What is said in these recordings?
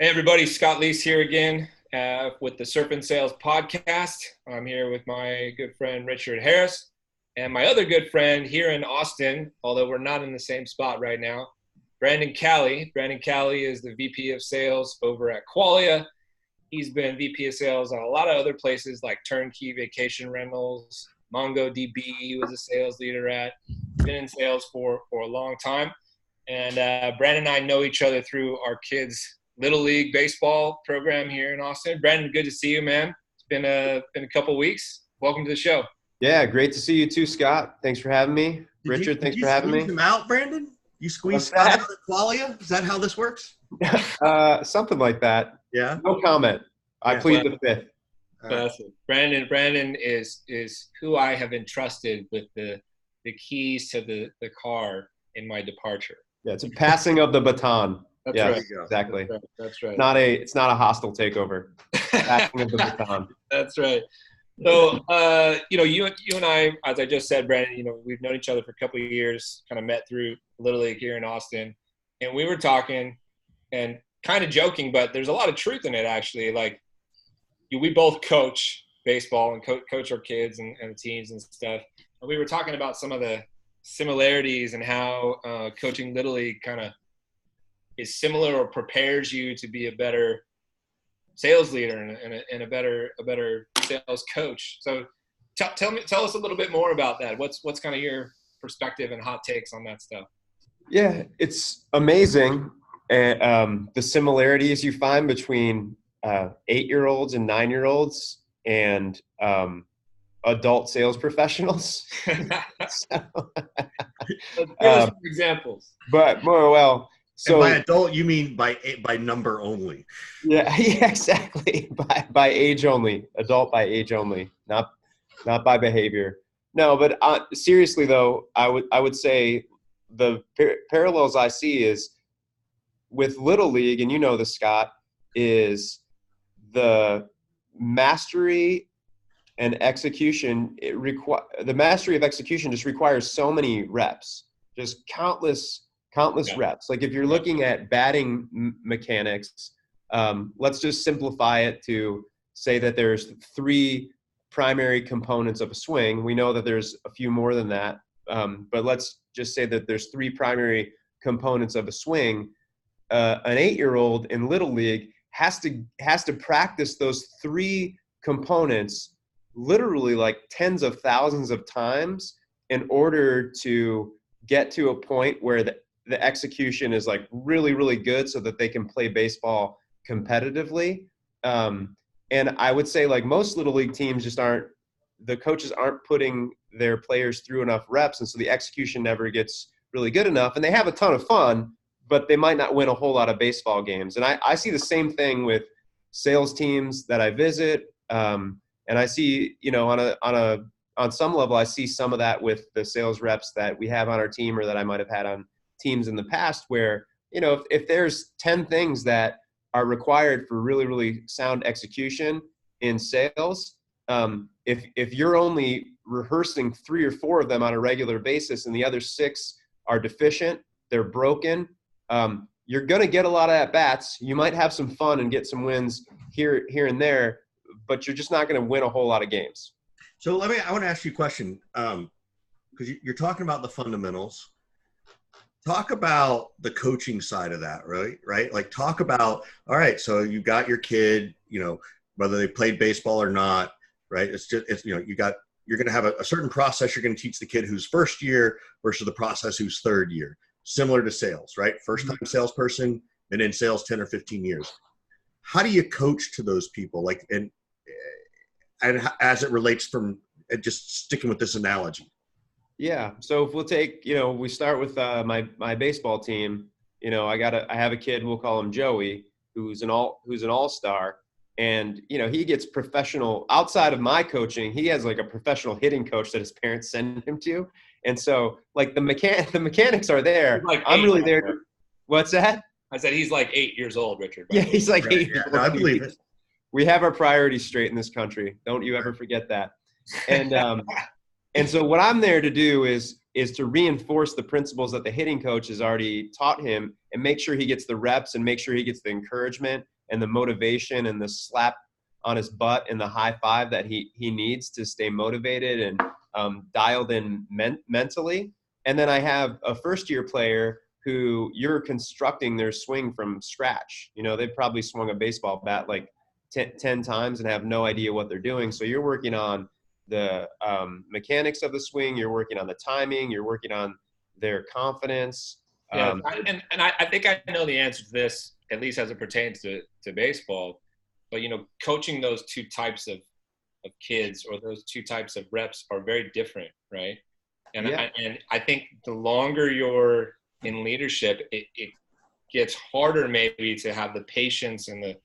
Hey everybody, Scott Leese here again with the Surf and Sales podcast. I'm here with my good friend Richard Harris and my other good friend here in Austin, although we're not in the same spot right now, Brandon Calley. Brandon Calley is the VP of Sales over at Qualia. He's been VP of Sales at a lot of other places like Turnkey Vacation Rentals, MongoDB. He was a sales leader at. Been in sales for a long time. And Brandon and I know each other through our kids' Little League baseball program here in Austin. Brandon, good to see you, man. It's been a couple weeks. Welcome to the show. Yeah, great to see you too, Scott. Thanks for having me. Richard, thanks for having me. Did you squeeze him out, Brandon? You squeezed Scott out of Qualia? Is that how this works? Something like that. Yeah. No comment. I plead the fifth. Awesome. Brandon is who I have entrusted with the keys to the car in my departure. Yeah, it's a passing of the baton. That's yes, right. Exactly. That's right. It's not a hostile takeover. Passing of the baton. That's right. So, you and I, as I just said, Brandon, we've known each other for a couple of years, kind of met through Little League here in Austin. And we were talking and kind of joking, but there's a lot of truth in it, actually. Like, we both coach baseball and coach our kids and the teams and stuff. And we were talking about some of the similarities and how coaching Little League kind of is similar or prepares you to be a better sales leader and a better sales coach. So tell us a little bit more about that. What's kind of your perspective and hot takes on that stuff? Yeah, it's amazing. The similarities you find between 8-year-olds and 9-year-olds and adult sales professionals. Give us some examples. But more well. So and by adult, you mean by number only? Yeah, exactly. By age only, adult by age only, not by behavior. No, but seriously though, I would say the parallels I see is with Little League, and you know this, Scott, is the mastery and execution. The mastery of execution just requires so many reps, just countless reps. Like if you're looking at batting mechanics, let's just simplify it to say that there's 3 primary components of a swing. We know that there's a few more than that, but let's just say that there's 3 primary components of a swing. An 8-year-old in Little League has to practice those 3 components literally like tens of thousands of times in order to get to a point where the execution is like really, really good so that they can play baseball competitively. And I would say like most Little League teams the coaches aren't putting their players through enough reps. And so the execution never gets really good enough, and they have a ton of fun, but they might not win a whole lot of baseball games. And I see the same thing with sales teams that I visit. And I see, on some level, I see some of that with the sales reps that we have on our team or that I might've had on teams in the past where, if there's 10 things that are required for really, really sound execution in sales, if you're only rehearsing 3 or 4 of them on a regular basis and the other 6 are deficient, they're broken, you're going to get a lot of at-bats. You might have some fun and get some wins here and there, but you're just not going to win a whole lot of games. So I want to ask you a question, because you're talking about the fundamentals. Talk about the coaching side of that, right? Like talk about, all right, so you got your kid, whether they played baseball or not, right? You're going to have a certain process you're going to teach the kid who's first year versus the process who's third year, similar to sales, right? First time salesperson and in sales 10 or 15 years. How do you coach to those people? Like, and as it relates from just sticking with this analogy. Yeah. So if we'll take, we start with my baseball team. I have a kid, we'll call him Joey, who's an all-star, and he gets professional outside of my coaching. He has like a professional hitting coach that his parents send him to, and so like the mechanics are there. Like I'm really there. What's that? I said he's like 8 years old, Richard. Yeah, he's like 8 years old. I believe it. We have our priorities straight in this country. Don't you ever forget that. And so what I'm there to do is is to reinforce the principles that the hitting coach has already taught him and make sure he gets the reps and make sure he gets the encouragement and the motivation and the slap on his butt and the high five that he needs to stay motivated and dialed in mentally. And then I have a first year player who you're constructing their swing from scratch. You know, they've probably swung a baseball bat like 10 times and have no idea what they're doing. So you're working on the mechanics of the swing, you're working on the timing, you're working on their confidence. Yeah, I think I know the answer to this, at least as it pertains to baseball. But, you know, coaching those two types of kids or those two types of reps are very different, right? And Yeah. I think the longer you're in leadership, it gets harder maybe to have the patience and the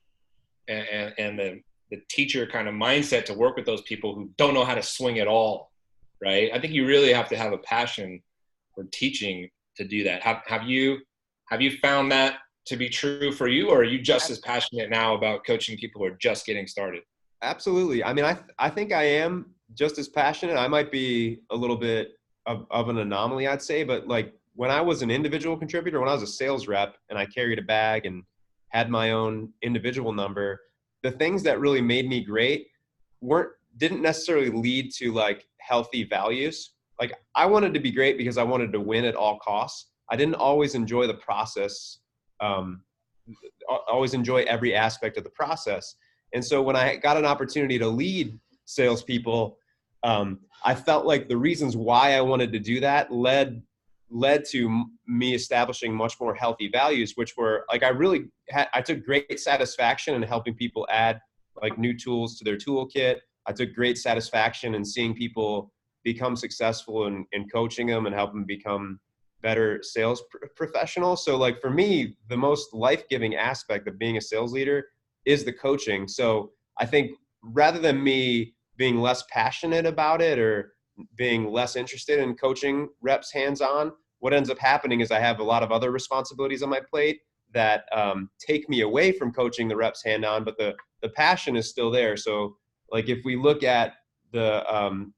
teacher kind of mindset to work with those people who don't know how to swing at all, right? I think you really have to have a passion for teaching to do that. Have you found that to be true for you, or are you just as passionate now about coaching people who are just getting started? Absolutely. I mean, I think I am just as passionate. I might be a little bit of an anomaly, I'd say, but like when I was an individual contributor, when I was a sales rep and I carried a bag and had my own individual number, the things that really made me great didn't necessarily lead to like healthy values. Like I wanted to be great because I wanted to win at all costs. I didn't always enjoy the process, always enjoy every aspect of the process. And so when I got an opportunity to lead salespeople, I felt like the reasons why I wanted to do that led to me establishing much more healthy values, which were like, I took great satisfaction in helping people add like new tools to their toolkit. I took great satisfaction in seeing people become successful in coaching them and help them become better sales professionals. So like for me, the most life-giving aspect of being a sales leader is the coaching. So I think rather than me being less passionate about it or being less interested in coaching reps hands-on, what ends up happening is I have a lot of other responsibilities on my plate that take me away from coaching the reps hand-on, but the passion is still there. So like if we look at the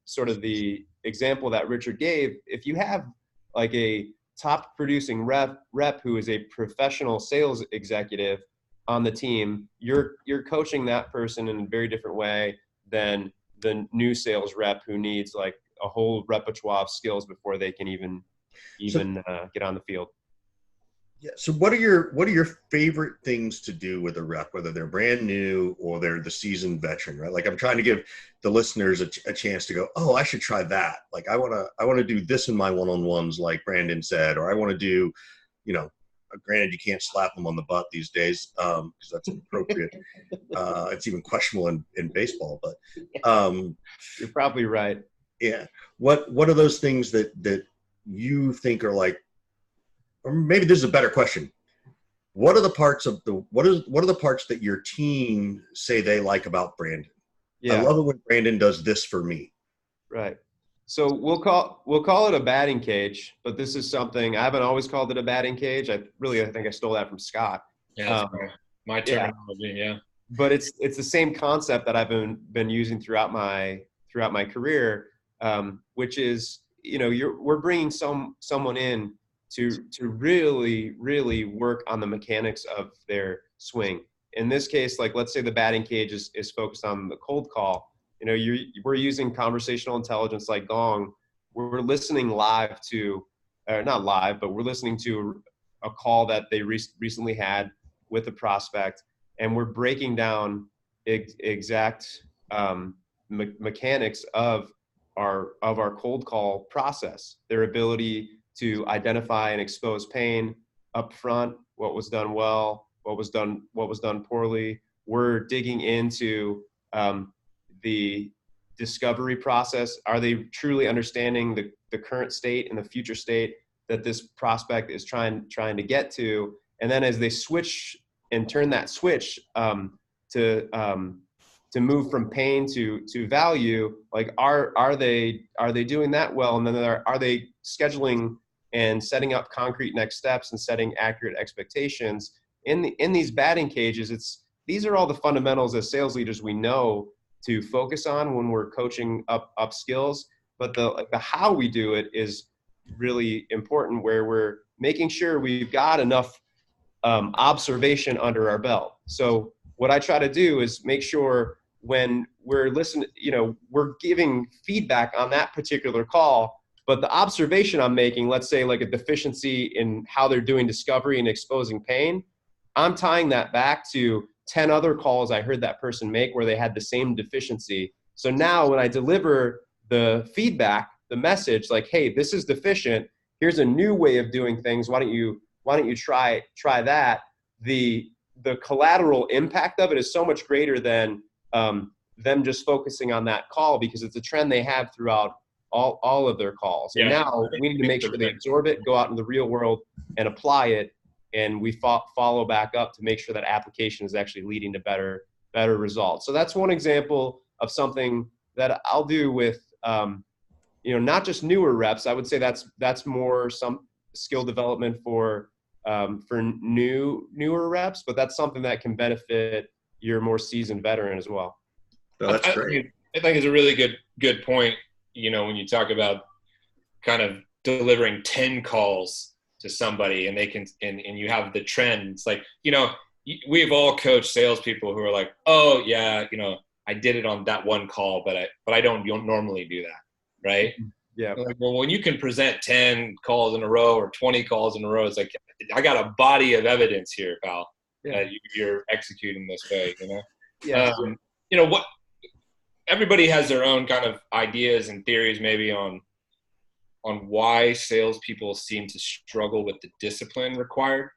sort of the example that Richard gave, if you have like a top producing rep who is a professional sales executive on the team, you're coaching that person in a very different way than the new sales rep who needs like a whole repertoire of skills before they can even get on the field. Yeah. So what are your favorite things to do with a rep, whether they're brand new or they're the seasoned veteran, right? Like I'm trying to give the listeners a chance to go, oh, I should try that. Like I want to do this in my one-on-ones, like Brandon said, or I want to do, you know, granted you can't slap them on the butt these days because that's inappropriate. It's even questionable in baseball, but You're probably right. Yeah. What are those things that you think are like, or maybe this is a better question. What are the parts that your team say they like about Brandon? Yeah. I love it when Brandon does this for me. Right. So we'll call it a batting cage, but this is something I haven't always called it a batting cage. I think I stole that from Scott. Yeah, my terminology. Yeah. But it's the same concept that I've been using throughout my career, which is, you know, we're bringing someone in to really, really work on the mechanics of their swing. In this case, like let's say the batting cage is focused on the cold call. You know, we're using conversational intelligence like Gong. We're listening live to, not live, but we're listening to a call that they recently had with a prospect, and we're breaking down exact mechanics of our cold call process, their ability to identify and expose pain up front, what was done well, what was done poorly. We're digging into the discovery process. Are they truly understanding the current state and the future state that this prospect is trying to get to? And then as they switch and turn that switch to move from pain to value, like are they doing that well? And then are they scheduling and setting up concrete next steps and setting accurate expectations in these batting cages? These are all the fundamentals as sales leaders we know to focus on when we're coaching up skills, but the how we do it is really important, where we're making sure we've got enough observation under our belt. So what I try to do is make sure when we're listening, we're giving feedback on that particular call, but the observation I'm making, let's say like a deficiency in how they're doing discovery and exposing pain, I'm tying that back to 10 other calls I heard that person make where they had the same deficiency. So now when I deliver the feedback, the message like, hey, this is deficient, here's a new way of doing things, why don't you try that? The collateral impact of it is so much greater than them just focusing on that call, because it's a trend they have throughout all of their calls. And now we need to make sure they absorb it, go out in the real world and apply it. And we follow back up to make sure that application is actually leading to better results. So that's one example of something that I'll do with, not just newer reps. I would say that's more some skill development for newer reps, but that's something that can benefit your more seasoned veteran as well. Oh, that's great. I think it's a really good point. When you talk about kind of delivering 10 calls to somebody and they can, and you have the trends, like, we've all coached salespeople who are like, oh yeah, I did it on that one call, but I don't normally do that. Right. Yeah. Like, well, when you can present 10 calls in a row or 20 calls in a row, it's like, I got a body of evidence here, pal, that you're executing this way, Yeah. What everybody has their own kind of ideas and theories maybe on why salespeople seem to struggle with the discipline required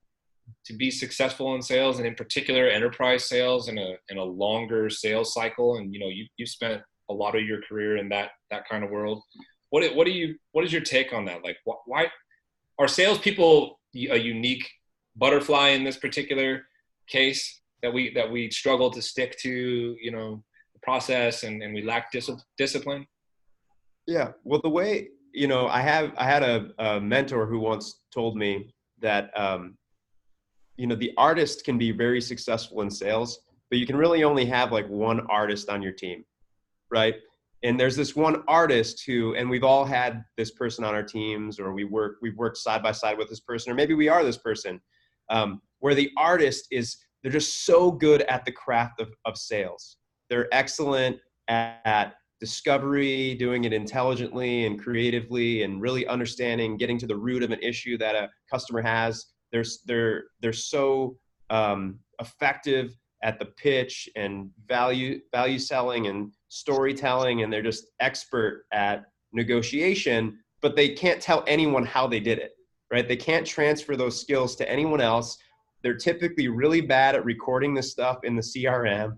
to be successful in sales, and in particular enterprise sales in a longer sales cycle. And you spent a lot of your career in that kind of world. What is your take on that? Like, why are salespeople a unique butterfly in this particular case that we struggle to stick to the process and we lack discipline? Yeah. Well, the way I had a mentor who once told me that the artist can be very successful in sales, but you can really only have like one artist on your team, right? And there's this one artist who, and we've all had this person on our teams, or we've worked side by side with this person, or maybe we are this person, where the artist they're just so good at the craft of sales. They're excellent at discovery, doing it intelligently and creatively, and really understanding, getting to the root of an issue that a customer has. They're so effective at the pitch and value selling and storytelling, and they're just expert at negotiation, but they can't tell anyone how they did it, right? They can't transfer those skills to anyone else. They're typically really bad at recording this stuff in the CRM.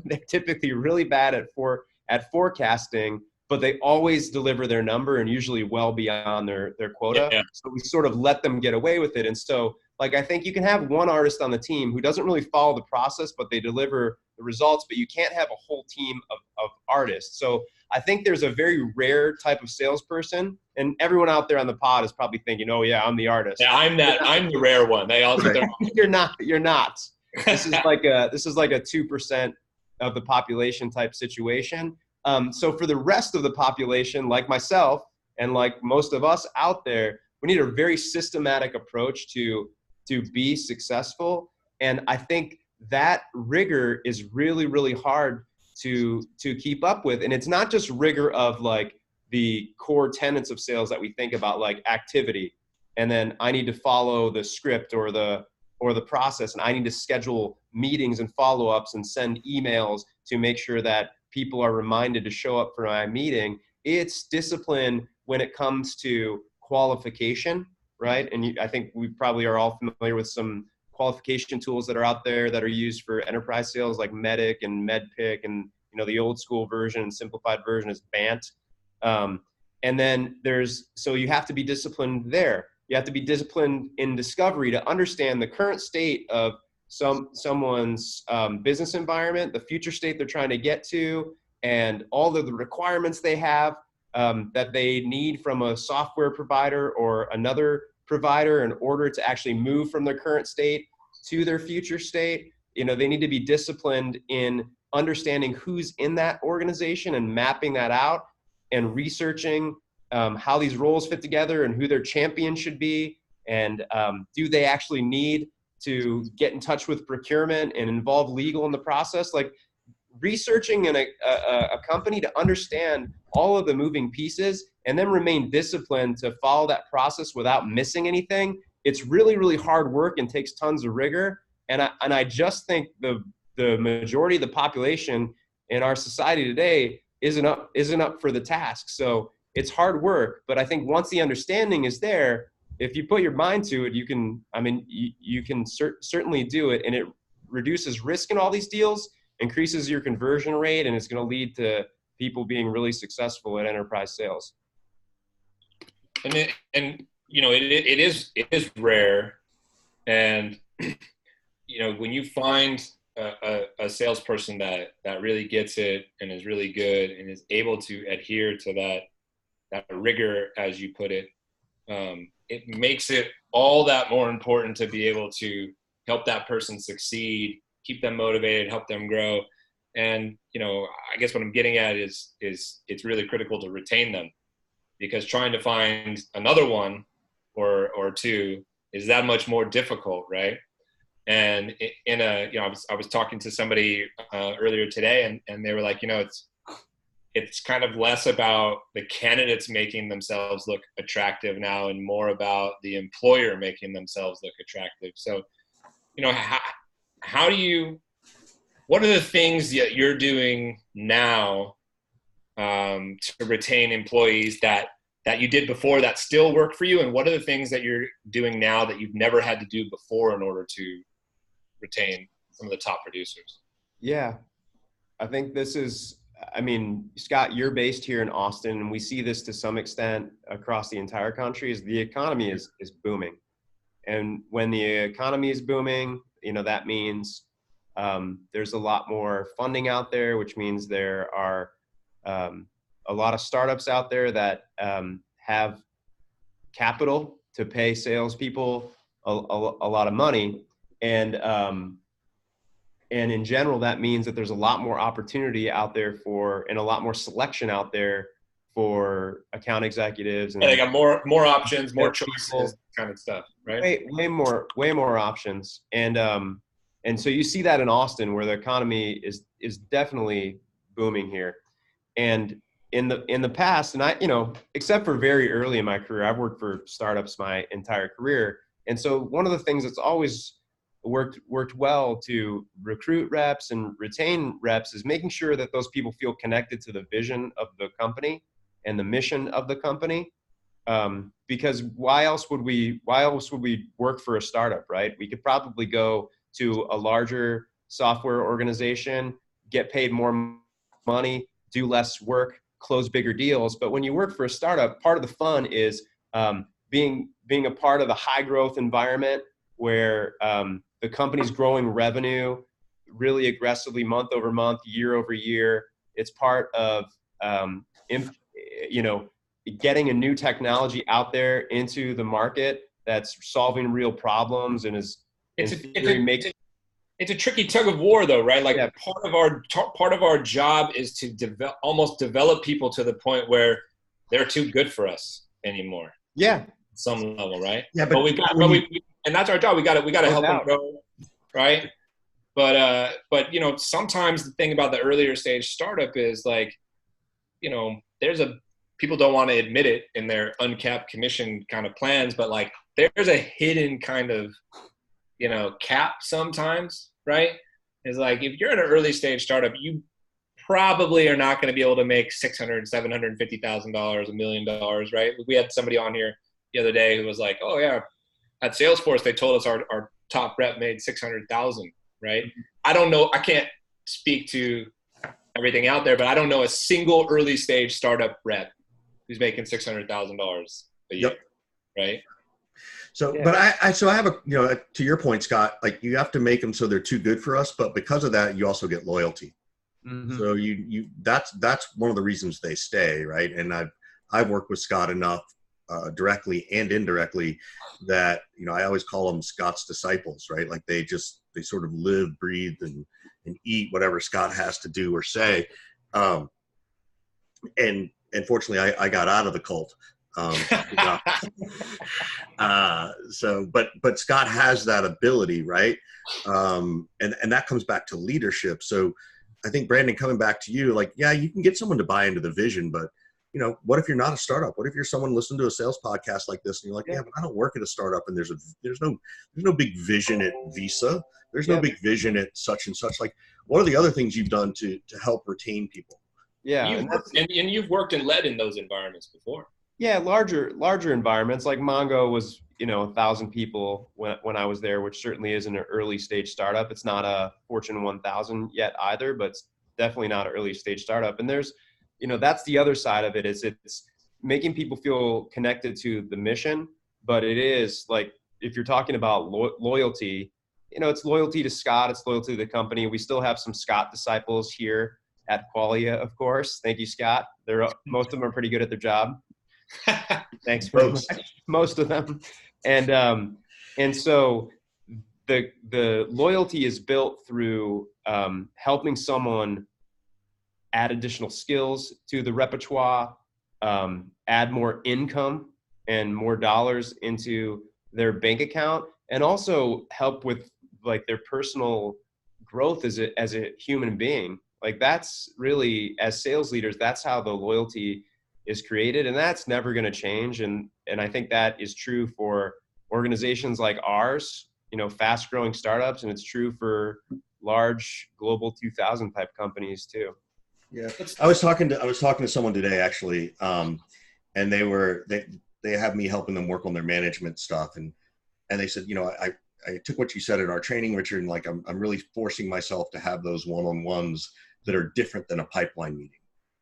They're typically really bad at forecasting, but they always deliver their number, and usually well beyond their quota. Yeah. So we sort of let them get away with it. And so, like, I think you can have one artist on the team who doesn't really follow the process, but they deliver the results, but you can't have a whole team of artists. So I think there's a very rare type of salesperson, and everyone out there on the pod is probably thinking, oh yeah, I'm the artist. Yeah, I'm the rare one. They all You're not. This is like a 2% of the population type situation. So for the rest of the population, like myself and like most of us out there, we need a very systematic approach to be successful. And I think that rigor is really, really hard to keep up with. And it's not just rigor of like the core tenets of sales that we think about, like activity. And then I need to follow the script or the process, and I need to schedule meetings and follow-ups and send emails to make sure that people are reminded to show up for my meeting. It's discipline when it comes to qualification, right? And I think we probably are all familiar with some qualification tools that are out there that are used for enterprise sales, like Medic and MedPick, and the old school version and simplified version is BANT. And then so you have to be disciplined there. You have to be disciplined in discovery to understand the current state of someone's business environment, the future state they're trying to get to, and all of the requirements they have that they need from a software provider or another provider in order to actually move from their current state to their future state. They need to be disciplined in understanding who's in that organization and mapping that out and researching how these roles fit together and who their champion should be. And do they actually need to get in touch with procurement and involve legal in the process? Like researching in a company to understand all of the moving pieces and then remain disciplined to follow that process without missing anything. It's really, really hard work and takes tons of rigor. And I just think the majority of the population in our society today isn't up for the task. So it's hard work, but I think once the understanding is there, if you put your mind to it, you can certainly do it, and it reduces risk in all these deals, increases your conversion rate, and it's going to lead to people being really successful at enterprise sales. And it is rare, and when you find a salesperson that really gets it and is really good and is able to adhere to that rigor, as you put it, it makes it all that more important to be able to help that person succeed, keep them motivated, help them grow. And, I guess what I'm getting at is it's really critical to retain them, because trying to find another one or two is that much more difficult, right? And I was talking to somebody earlier today, and they were like, it's kind of less about the candidates making themselves look attractive now and more about the employer making themselves look attractive. So, what are the things that you're doing now to retain employees that you did before that still work for you? And what are the things that you're doing now that you've never had to do before in order to retain some of the top producers? Yeah, I think this is, Scott, you're based here in Austin, and we see this to some extent across the entire country, is the economy is booming. And when the economy is booming, that means there's a lot more funding out there, which means there are a lot of startups out there that have capital to pay salespeople a lot of money. And in general, that means that there's a lot more opportunity out there and a lot more selection out there for account executives. And they got more options, more choices, kind of stuff, right? Way more options. And so you see that in Austin, where the economy is definitely booming here. And in the past, and except for very early in my career, I've worked for startups my entire career. And so one of the things that's always worked well to recruit reps and retain reps is making sure that those people feel connected to the vision of the company and the mission of the company. Because why else would we work for a startup, right? We could probably go to a larger software organization, get paid more money, do less work, close bigger deals. But when you work for a startup, part of the fun is being a part of the high growth environment where the company's growing revenue really aggressively month over month, year over year. It's part of getting a new technology out there into the market that's solving real problems and is. It's a tricky tug of war, though, right? Like, yeah. part of our job is to develop people to the point where they're too good for us anymore. Yeah, at some level, right? Yeah, but and that's our job. We got to help them grow, right? But sometimes the thing about the earlier stage startup is like, people don't want to admit it in their uncapped commission kind of plans, but like there's a hidden kind of cap sometimes, right? It's like, if you're in an early stage startup, you probably are not going to be able to make $600,000, $750,000, $1 million, right? We had somebody on here the other day who was like, oh yeah, at Salesforce, they told us our top rep made $600,000, right? I don't know. I can't speak to everything out there, but I don't know a single early stage startup rep who's making $600,000 a year, right? So, yeah. But I have to your point, Scott, like you have to make them so they're too good for us, but because of that, you also get loyalty. Mm-hmm. So that's one of the reasons they stay, right? And I've worked with Scott enough, directly and indirectly, that I always call them Scott's disciples, right? Like they sort of live, breathe, and eat whatever Scott has to do or say, and unfortunately, I got out of the cult. But Scott has that ability, right? And that comes back to leadership. So I think, Brandon, coming back to you, like, yeah, you can get someone to buy into the vision, but what if you're not a startup? What if you're someone listening to a sales podcast like this and you're like, yeah, but I don't work at a startup, and there's no big vision at Visa. There's no big vision at such and such. Like, what are the other things you've done to help retain people? Yeah. And you've worked and led in those environments before. Yeah. Larger environments, like Mongo was, 1,000 people when I was there, which certainly is an early stage startup. It's not a Fortune 1000 yet either, but it's definitely not an early stage startup. And there's, that's the other side of it, is it's making people feel connected to the mission. But it is like, if you're talking about loyalty, it's loyalty to Scott, it's loyalty to the company. We still have some Scott disciples here at Qualia, of course. Thank you, Scott. Most of them are pretty good at their job. Thanks very much. Most of them. And so the loyalty is built through helping someone add additional skills to the repertoire, add more income and more dollars into their bank account, and also help with like their personal growth as a human being. Like, that's really, as sales leaders, that's how the loyalty is created, and that's never going to change. And I think that is true for organizations like ours, fast growing startups, and it's true for large global 2000 type companies too. Yeah. I was talking to someone today, actually. And they have me helping them work on their management stuff. And they said, I took what you said at our training, Richard, and like, I'm really forcing myself to have those one-on-ones that are different than a pipeline meeting,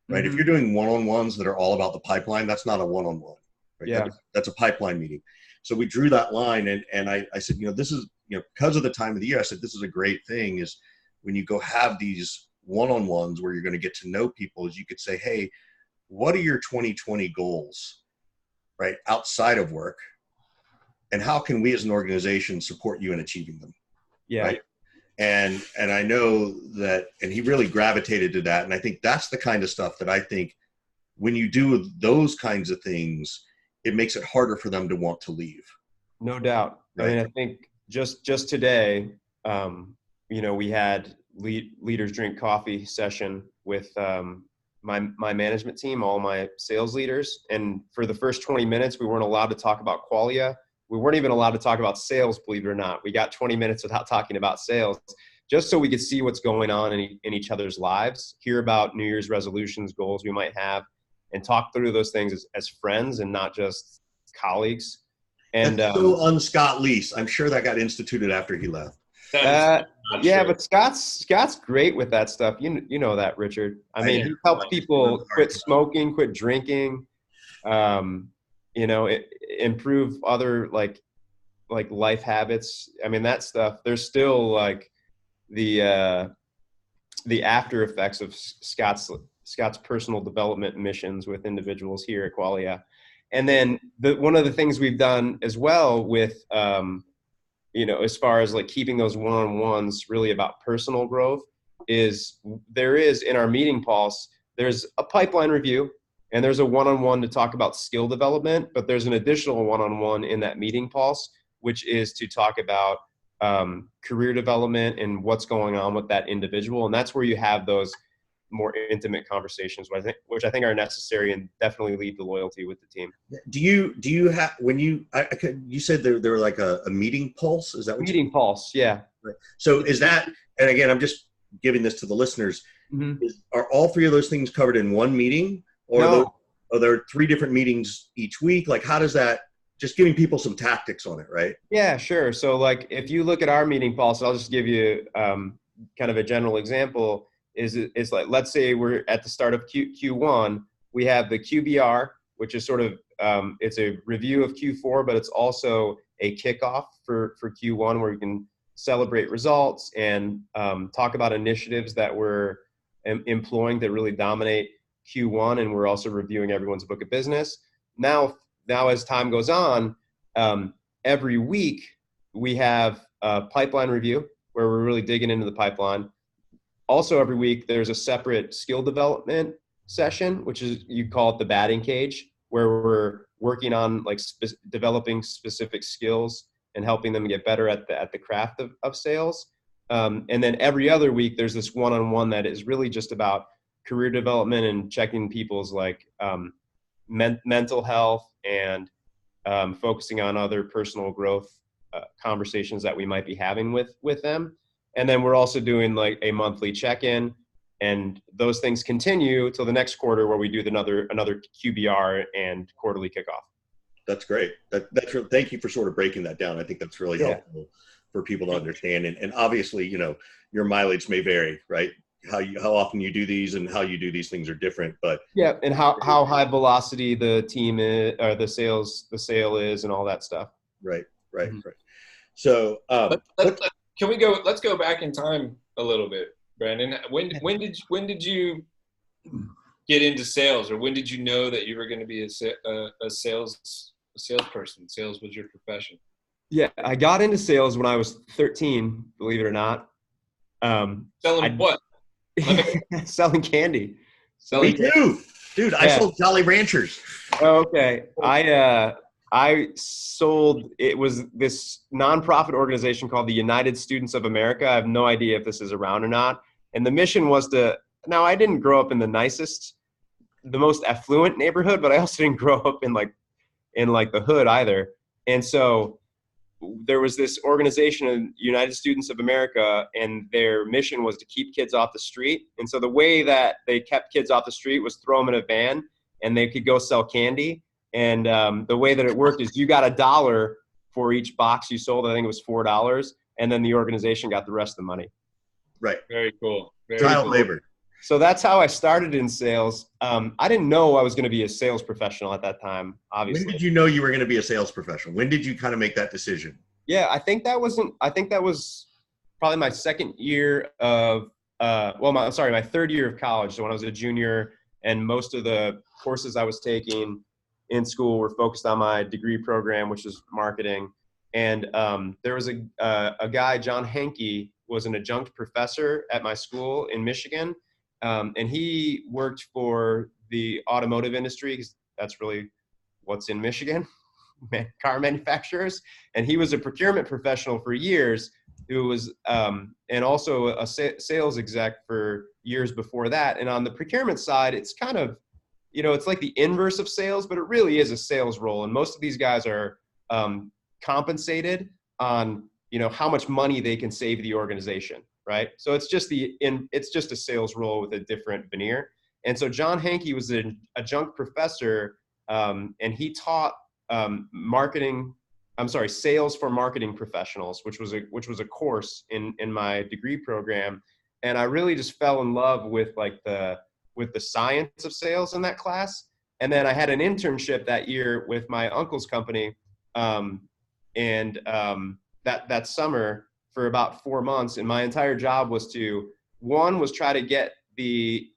right? Mm-hmm. If you're doing one-on-ones that are all about the pipeline, that's not a one-on-one, right? Yeah. That's a pipeline meeting. So we drew that line, and I said, this is, because of the time of the year, I said, this is a great thing, is when you go have these one-on-ones where you're going to get to know people, is you could say, hey, what are your 2020 goals, right, outside of work? And how can we as an organization support you in achieving them? Yeah. Right. And I know that, and he really gravitated to that. And I think that's the kind of stuff that I think when you do those kinds of things, it makes it harder for them to want to leave. No doubt. Right? I mean, I think just today, we had leaders drink coffee session with my management team, all my sales leaders. And for the first 20 minutes, we weren't allowed to talk about Qualia. We weren't even allowed to talk about sales, believe it or not. We got 20 minutes without talking about sales, just so we could see what's going on in each other's lives, hear about New Year's resolutions, goals we might have, and talk through those things as friends and not just colleagues. And that's so un-Scott Lease. I'm sure that got instituted after he left. Yeah, but Scott's great with that stuff. You know that, Richard. I mean, he helps people quit smoking, quit drinking, improve other like life habits. I mean, that stuff. There's still like the after effects of Scott's personal development missions with individuals here at Qualia. And then one of the things we've done as well with as far as like keeping those one-on-ones really about personal growth, is there is in our meeting pulse, there's a pipeline review and there's a one-on-one to talk about skill development, but there's an additional one-on-one in that meeting pulse, which is to talk about career development and what's going on with that individual. And that's where you have those more intimate conversations, which I think are necessary and definitely lead to loyalty with the team. Do you have, when you said there were like a meeting pulse? Is that what meeting pulse? Yeah. Right. So is that, and again, I'm just giving this to the listeners. Mm-hmm. Are all three of those things covered in one meeting, or are there three different meetings each week? Like, how does that, just giving people some tactics on it, right? Yeah, sure. So like, if you look at our meeting pulse, I'll just give you kind of a general example. Is like, let's say we're at the start of Q1, we have the QBR, which is sort of, it's a review of Q4, but it's also a kickoff for Q1 where you can celebrate results and talk about initiatives that we're employing that really dominate Q1. And we're also reviewing everyone's book of business. Now as time goes on, every week we have a pipeline review where we're really digging into the pipeline. Also, every week there's a separate skill development session, which is, you call it the batting cage, where we're working on like developing specific skills and helping them get better at the craft of sales. And then every other week, there's this one-on-one that is really just about career development and checking people's like mental health and focusing on other personal growth conversations that we might be having with them. And then we're also doing like a monthly check-in, and those things continue till the next quarter where we do another QBR and quarterly kickoff. That's great. Thank you for sort of breaking that down. I think that's really helpful for people to understand. And obviously, you know, your mileage may vary, right? How often you do these and how you do these things are different, but yeah, and how high velocity the team is, or the sale is, and all that stuff. Right. So let's go back in time a little bit, Brandon. When did you get into sales, or when did you know that you were going to be a salesperson? Sales was your profession. Yeah, I got into sales when I was 13, believe it or not. Selling what? Selling candy. Me too, dude. I sold Jolly Ranchers. Oh, okay. I sold, it was this nonprofit organization called the United Students of America. I have no idea if this is around or not. And the mission was now I didn't grow up in the most affluent neighborhood, but I also didn't grow up in the hood either. And so there was this organization, United Students of America, and their mission was to keep kids off the street. And so the way that they kept kids off the street was throw them in a van and they could go sell candy. And the way that it worked is you got $1 for each box you sold. I think it was $4. And then the organization got the rest of the money. Right. Very cool. Child labor. So that's how I started in sales. I didn't know I was going to be a sales professional at that time, obviously. When did you know you were going to be a sales professional? When did you kind of make that decision? Yeah, I think that was probably my second year of, my third year of college. So when I was a junior, and most of the courses I was taking in school were focused on my degree program, which is marketing. And there was a guy, John Hankey, was an adjunct professor at my school in Michigan. And he worked for the automotive industry, because that's really what's in Michigan, car manufacturers. And he was a procurement professional for years, who was, and also a sales exec for years before that. And on the procurement side, it's kind of, it's like the inverse of sales, but it really is a sales role. And most of these guys are compensated on, how much money they can save the organization. Right. So it's just a sales role with a different veneer. And so John Hankey was an adjunct professor, and he taught sales for marketing professionals, which was a course in my degree program. And I really just fell in love with the science of sales in that class. And then I had an internship that year with my uncle's company, and that summer, for about 4 months. And my entire job was try to get the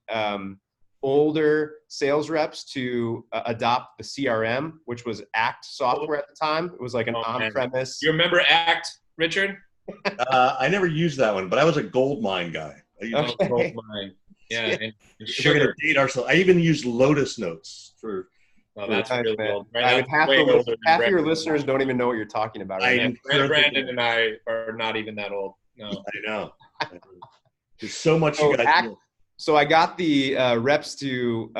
older sales reps to adopt the CRM, which was ACT software at the time. It was like an on-premise. You remember ACT, Richard? I never used that one, but I was a gold mine guy. I used gold mine. Yeah. And sugar. I even used Lotus Notes for. Oh, that's really old. Half your listeners don't even know what you're talking about. Right now. Brandon and I are not even that old. No, I know. There's so much you guys know. So I got the reps to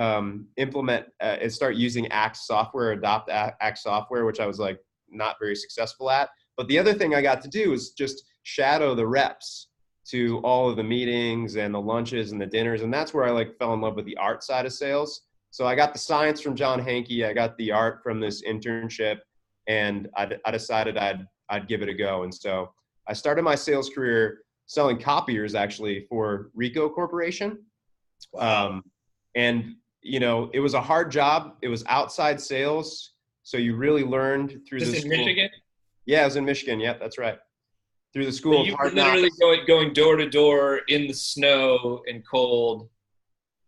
implement and start using ACT software, adopt ACT software, which I was like not very successful at. But the other thing I got to do is just shadow the reps to all of the meetings and the lunches and the dinners, and that's where I fell in love with the art side of sales. So I got the science from John Hankey, I got the art from this internship, and I decided I'd give it a go. And so I started my sales career selling copiers, actually, for Ricoh Corporation. Wow. And it was a hard job. It was outside sales, so you really learned through this the school. In Michigan? Yeah, I was in Michigan. Yep, that's right. Through the school. So you were literally going door to door in the snow and cold,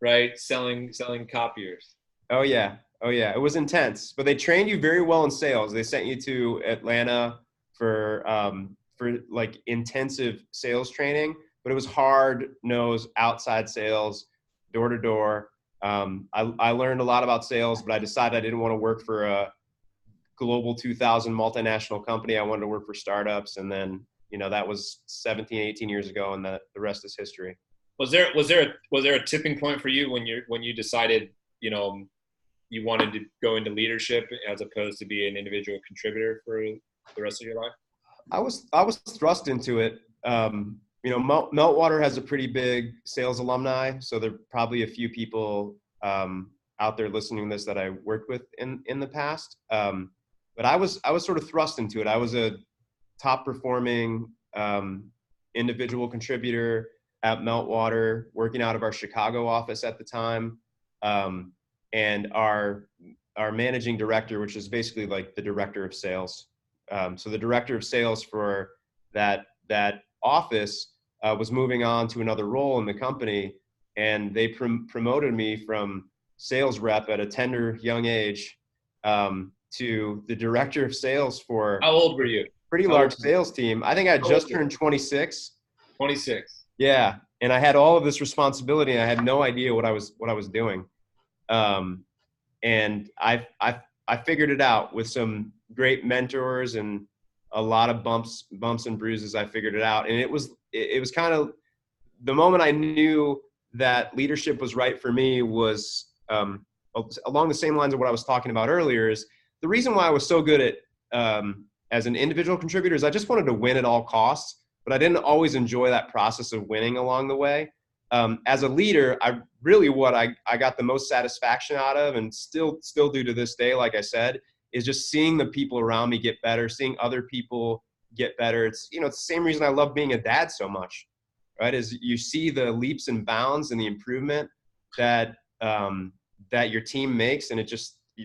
right? Selling copiers. Oh yeah. It was intense, but they trained you very well in sales. They sent you to Atlanta for intensive sales training, but it was hard-nosed outside sales, door to door. I learned a lot about sales, but I decided I didn't want to work for a global 2000 multinational company. I wanted to work for startups. And then, that was 17, 18 years ago, and the rest is history. Was there a tipping point for you when you decided, you wanted to go into leadership as opposed to be an individual contributor for the rest of your life? I was thrust into it. Meltwater has a pretty big sales alumni, so there are probably a few people out there listening to this that I worked with in the past. But I was sort of thrust into it. I was a top performing individual contributor at Meltwater, working out of our Chicago office at the time. And our managing director, which is basically like the director of sales. So the director of sales for that office was moving on to another role in the company, and they promoted me from sales rep at a tender young age to the director of sales for. How old were you? Pretty large sales team. I think I just turned 26. 26. Yeah, and I had all of this responsibility, and I had no idea what I was doing. And I figured it out with some great mentors and a lot of bumps and bruises. I figured it out, and it was kind of the moment I knew that leadership was right for me was along the same lines of what I was talking about earlier. Is the reason why I was so good at as an individual contributor is I just wanted to win at all costs, but I didn't always enjoy that process of winning along the way. As a leader, what I got the most satisfaction out of, and still do to this day, like I said, is just seeing the people around me get better, seeing other people get better. It's the same reason I love being a dad so much, right? Is you see the leaps and bounds and the improvement that your team makes, and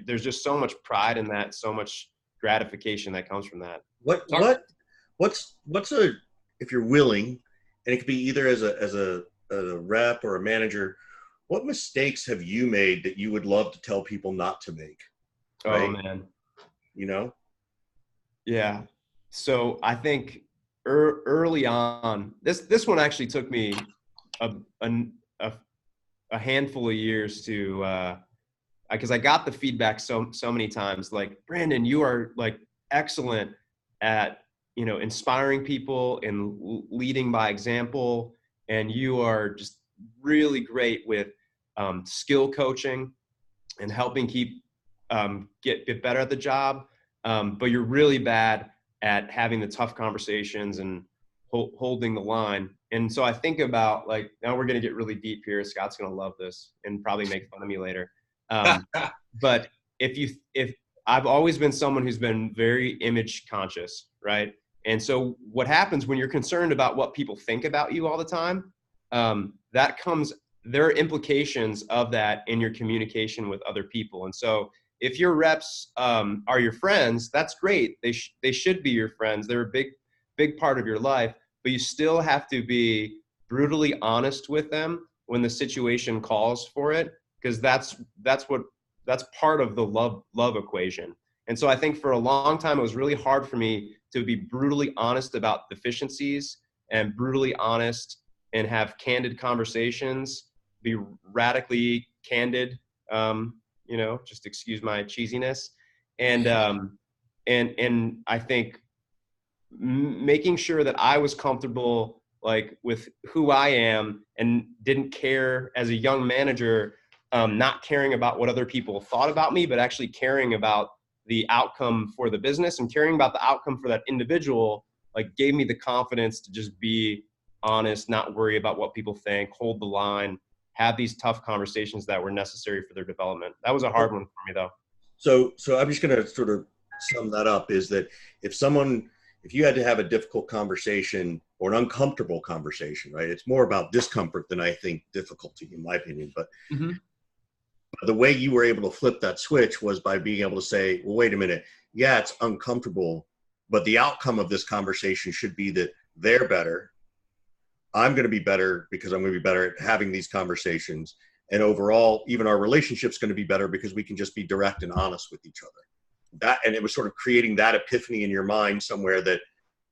there's just so much pride in that, so much gratification that comes from that. What's if you're willing, and it could be either as a rep or a manager, what mistakes have you made that you would love to tell people not to make? Right? Oh man. Yeah. So I think early on, this one actually took me a handful of years to, because I got the feedback so many times, like, Brandon, you are like excellent at, inspiring people and leading by example. And you are just really great with skill coaching and helping keep get better at the job. But you're really bad at having the tough conversations and holding the line. And so I think about, like, now we're going to get really deep here. Scott's going to love this and probably make fun of me later. But if I've always been someone who's been very image conscious, right? And so what happens when you're concerned about what people think about you all the time, there are implications of that in your communication with other people. And so if your reps are your friends, that's great. They should be your friends. They're a big part of your life, but you still have to be brutally honest with them when the situation calls for it, because that's part of the love equation. And so I think for a long time, it was really hard for me to be brutally honest about deficiencies and brutally honest and have candid conversations, be radically candid, just excuse my cheesiness. And I think making sure that I was comfortable, like, with who I am, and didn't care as a young manager, not caring about what other people thought about me, but actually caring about the outcome for the business and caring about the outcome for that individual, like, gave me the confidence to just be honest, not worry about what people think, hold the line, have these tough conversations that were necessary for their development. That was a hard one for me, though. So I'm just going to sort of sum that up, is that if you had to have a difficult conversation or an uncomfortable conversation, right? It's more about discomfort than I think difficulty, in my opinion. But the way you were able to flip that switch was by being able to say, well, wait a minute. Yeah, it's uncomfortable, but the outcome of this conversation should be that they're better. I'm going to be better because I'm going to be better at having these conversations. And overall, even our relationship's going to be better because we can just be direct and honest with each other. And it was sort of creating that epiphany in your mind somewhere that,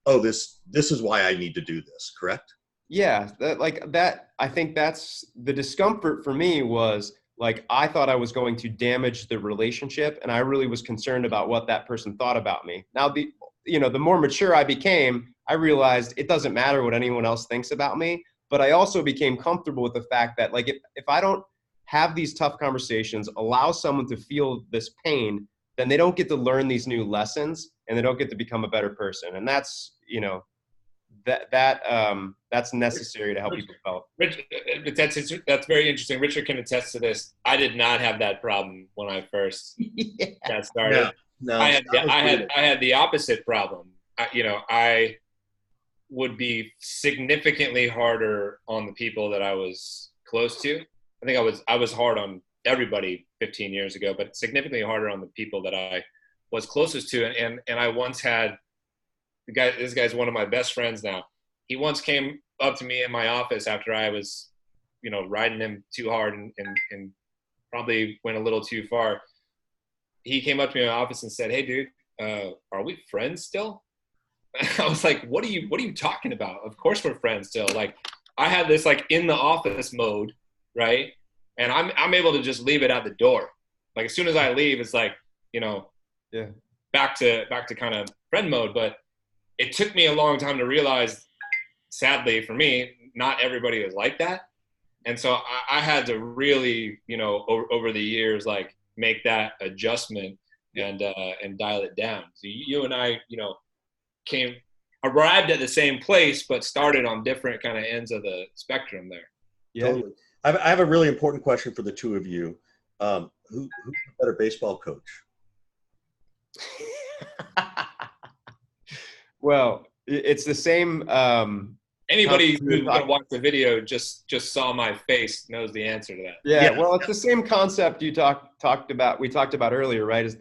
oh, this is why I need to do this, correct? Yeah, I think that's the discomfort for me was like I thought I was going to damage the relationship, and I really was concerned about what that person thought about me. Now, the more mature I became, I realized it doesn't matter what anyone else thinks about me, but I also became comfortable with the fact that, like, if I don't have these tough conversations, allow someone to feel this pain, then they don't get to learn these new lessons, and they don't get to become a better person. And that's, that's necessary to help people develop. Rich, that's very interesting. Richard can attest to this. I did not have that problem when I first got started. No, I had the opposite problem. I would be significantly harder on the people that I was close to. I think I was hard on everybody 15 years ago, but significantly harder on the people that I was closest to. And I once had this guy's one of my best friends now. He once came up to me in my office after I was, riding him too hard and probably went a little too far. He came up to me in my office and said, "Hey, dude, are we friends still?" I was like, what are you talking about? Of course we're friends still. Like, I had this like in the office mode, right? And I'm able to just leave it at the door. Like, as soon as I leave, it's like, back to kind of friend mode. But it took me a long time to realize, sadly for me, not everybody was like that. And so I had to really, over the years, like, make that adjustment and dial it down. So you and I, arrived at the same place, but started on different kind of ends of the spectrum there. Yeah. Totally. I have a really important question for the two of you. Who's a better baseball coach? Well, it's the same. Anybody who watched the video just saw my face knows the answer to that. Yeah. Well, it's the same concept you talked about earlier, right? Is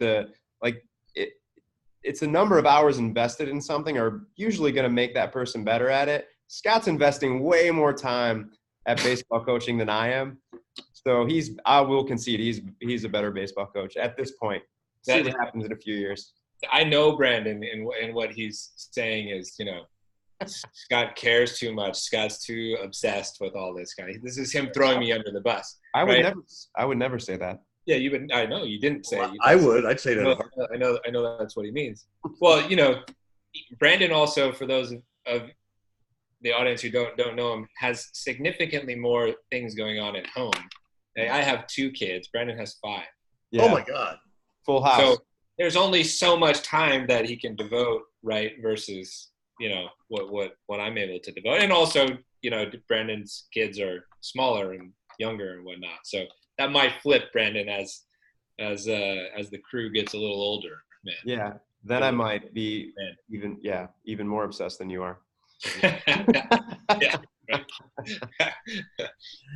it's a number of hours invested in something are usually going to make that person better at it. Scott's investing way more time at baseball coaching than I am. So I will concede he's a better baseball coach at this point. See what happens in a few years. I know Brandon, and what he's saying is, Scott cares too much. Scott's too obsessed with all this guy. This is him throwing me under the bus. I would never say that. Yeah, I know you didn't say. Well, I'd say that. I know that's what he means. Well, Brandon also, for those of the audience who don't know him, has significantly more things going on at home. I have 2 kids. Brandon has 5. Yeah. Oh my God. Full house. So there's only so much time that he can devote, right? Versus, what I'm able to devote. And also, Brandon's kids are smaller and younger and whatnot. So that might flip Brandon as the crew gets a little older, man. Yeah. Then I might be even more obsessed than you are. Yeah.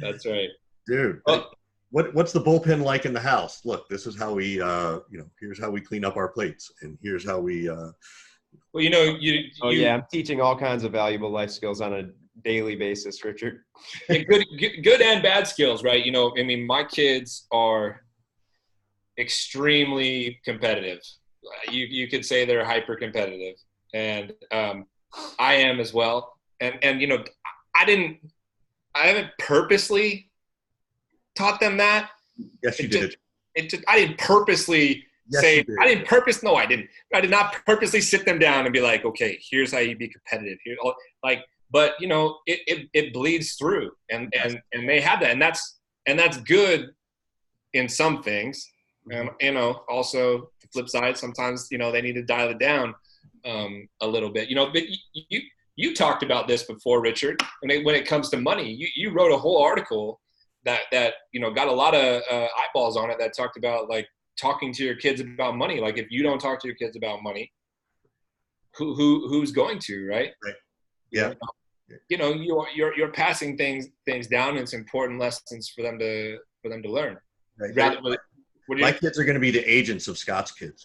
That's right. Dude. What's the bullpen like in the house? Look, this is how we here's how we clean up our plates, and here's how we well, I'm teaching all kinds of valuable life skills on a daily basis, Richard. Yeah, good and bad skills, right? My kids are extremely competitive. You could say they're hyper competitive, and I am as well. And I haven't purposely taught them that. Yes, you did. I didn't purposely say. I didn't purpose. No, I didn't. I did not purposely sit them down and be like, okay, here's how you be competitive. Here, but it bleeds through, and they have that, and that's good in some things, and also the flip side, sometimes they need to dial it down a little bit. But you talked about this before, Richard. When it comes to money, you wrote a whole article that got a lot of eyeballs on it, that talked about, like, talking to your kids about money. Like, if you don't talk to your kids about money, who's going to, right? Right. Yeah. You're passing things down, and it's important lessons for them to learn. Right. My kids are going to be the agents of Scott's kids.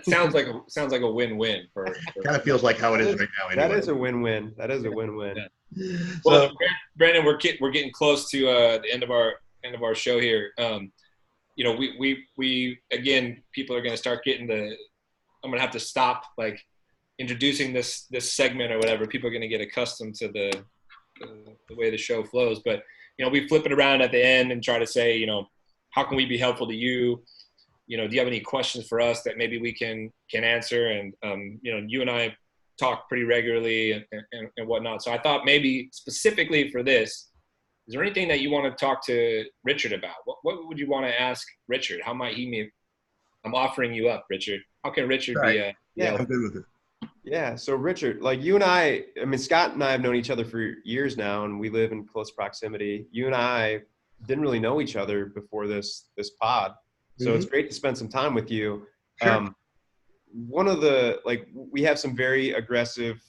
sounds like a win-win for kind of feels like how it is right now. Anyway. That is a win-win. Yeah. Well, Brandon, we're getting close to the end of our show here. We again, people are going to start getting I'm going to have to stop, like, introducing this segment or whatever. People are going to get accustomed to the way the show flows. But we flip it around at the end and try to say, how can we be helpful to you? Do you have any questions for us that maybe we can answer? And, you and I talk pretty regularly and whatnot. So I thought maybe specifically for this, is there anything that you want to talk to Richard about? What would you want to ask Richard? How might I'm offering you up, Richard. How can Richard be yeah, I'm good with it. Yeah. So Richard, like you and I mean, Scott and I have known each other for years now, and we live in close proximity. You and I didn't really know each other before this pod. So it's great to spend some time with you. Sure. One of the, we have some very aggressive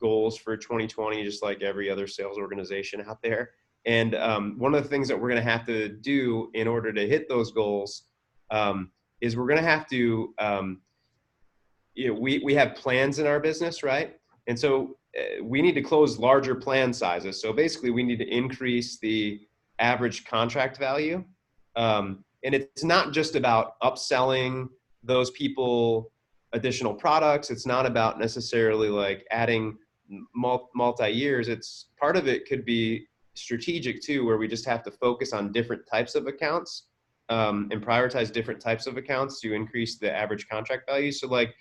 goals for 2020, just like every other sales organization out there. And one of the things that we're going to have to do in order to hit those goals is we're going to have to, we have plans in our business, right? And so we need to close larger plan sizes. So basically we need to increase the average contract value. And it's not just about upselling those people additional products. It's not about necessarily like adding multi-years. It's part of it could be strategic too, where we just have to focus on different types of accounts and prioritize different types of accounts to increase the average contract value. So like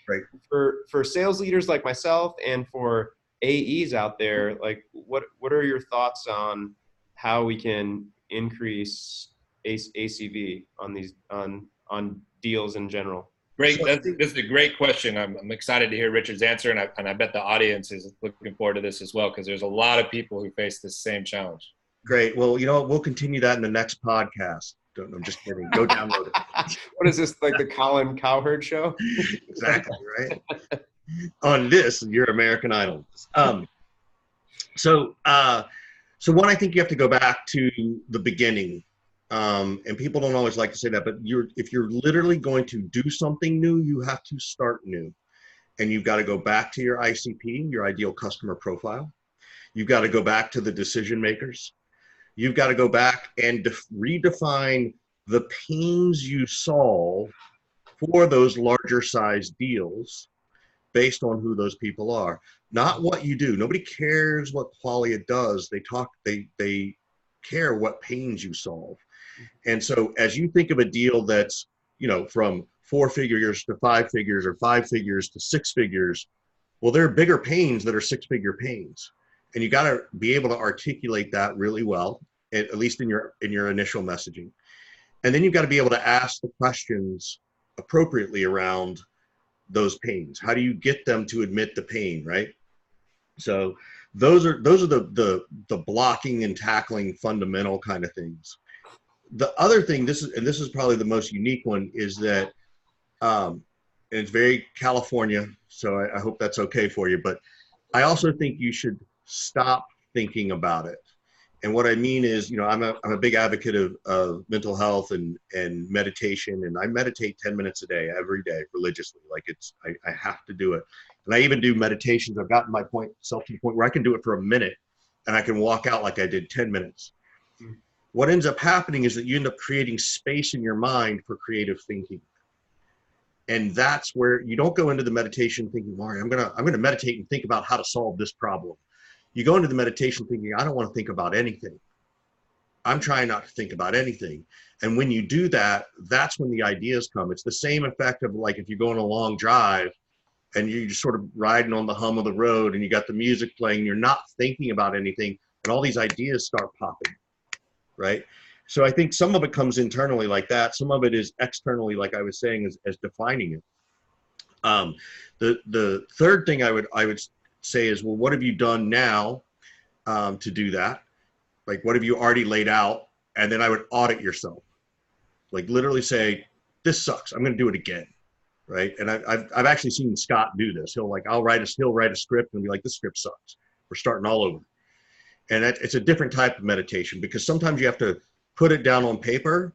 for sales leaders like myself and for AEs out there, like what are your thoughts on how we can increase ACV on these on deals in general? Great. This is a great question. I'm excited to hear Richard's answer, and I bet the audience is looking forward to this as well, because there's a lot of people who face this same challenge. Great. Well, we'll continue that in the next podcast. I'm just kidding. Go download it. What is this, like the Colin Cowherd show? Exactly, right? On this, your American Idol. So one, I think you have to go back to the beginning. And people don't always like to say that, but if you're literally going to do something new, you have to start new. And you've got to go back to your ICP, your ideal customer profile. You've got to go back to the decision makers. You've got to go back and redefine the pains you solve for those larger size deals based on who those people are, not what you do. Nobody cares what Qualia does. They care what pains you solve. And so as you think of a deal that's, from 4 figures to 5 figures or 5 figures to 6 figures, well, there are bigger pains that are 6-figure pains. And you got to be able to articulate that really well, at least in your initial messaging. And then you've got to be able to ask the questions appropriately around those pains. How do you get them to admit the pain, right? So those are the blocking and tackling fundamental kind of things. The other thing, this is probably the most unique one, is that, and it's very California, so I hope that's okay for you, but I also think you should stop thinking about it. And what I mean is, I'm a big advocate of mental health and meditation, and I meditate 10 minutes a day, every day, religiously. Like I have to do it. And I even do meditations. I've gotten myself to the point where I can do it for a minute and I can walk out like I did 10 minutes. What ends up happening is that you end up creating space in your mind for creative thinking. And that's where you don't go into the meditation thinking, Mari, I'm gonna meditate and think about how to solve this problem. You go into the meditation thinking, I don't want to think about anything. I'm trying not to think about anything. And when you do that, that's when the ideas come. It's the same effect of like if you go on a long drive and you're just sort of riding on the hum of the road and you got the music playing, you're not thinking about anything, and all these ideas start popping, right? So I think some of it comes internally like that. Some of it is externally, like I was saying, as defining it. The third thing I would say is, well, what have you done now to do that? Like, what have you already laid out? And then I would audit yourself. Like literally say, this sucks, I'm going to do it again, right? And I've actually seen Scott do this. He'll write a script and be like, this script sucks. We're starting all over. And it's a different type of meditation, because sometimes you have to put it down on paper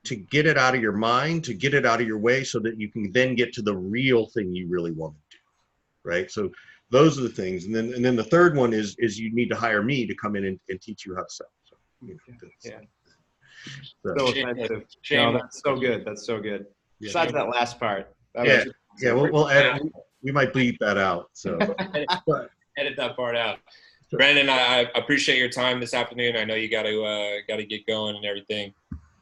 to get it out of your mind, to get it out of your way, so that you can then get to the real thing you really want to do, right? So those are the things. And then the third one is you need to hire me to come in and teach you how to sell. So, yeah. So offensive. No, that's so good. That's so good. Yeah. Besides that last part. We'll edit. We might bleep that out. So edit that part out. Brandon, I appreciate your time this afternoon. I know you got to get going and everything.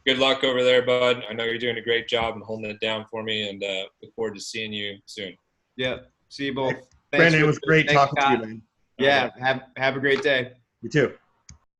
Good luck over there, bud. I know you're doing a great job and holding it down for me, and look forward to seeing you soon. Yeah. See you both. Brandon, it was great talking to you, man. Yeah. Have a great day. You too.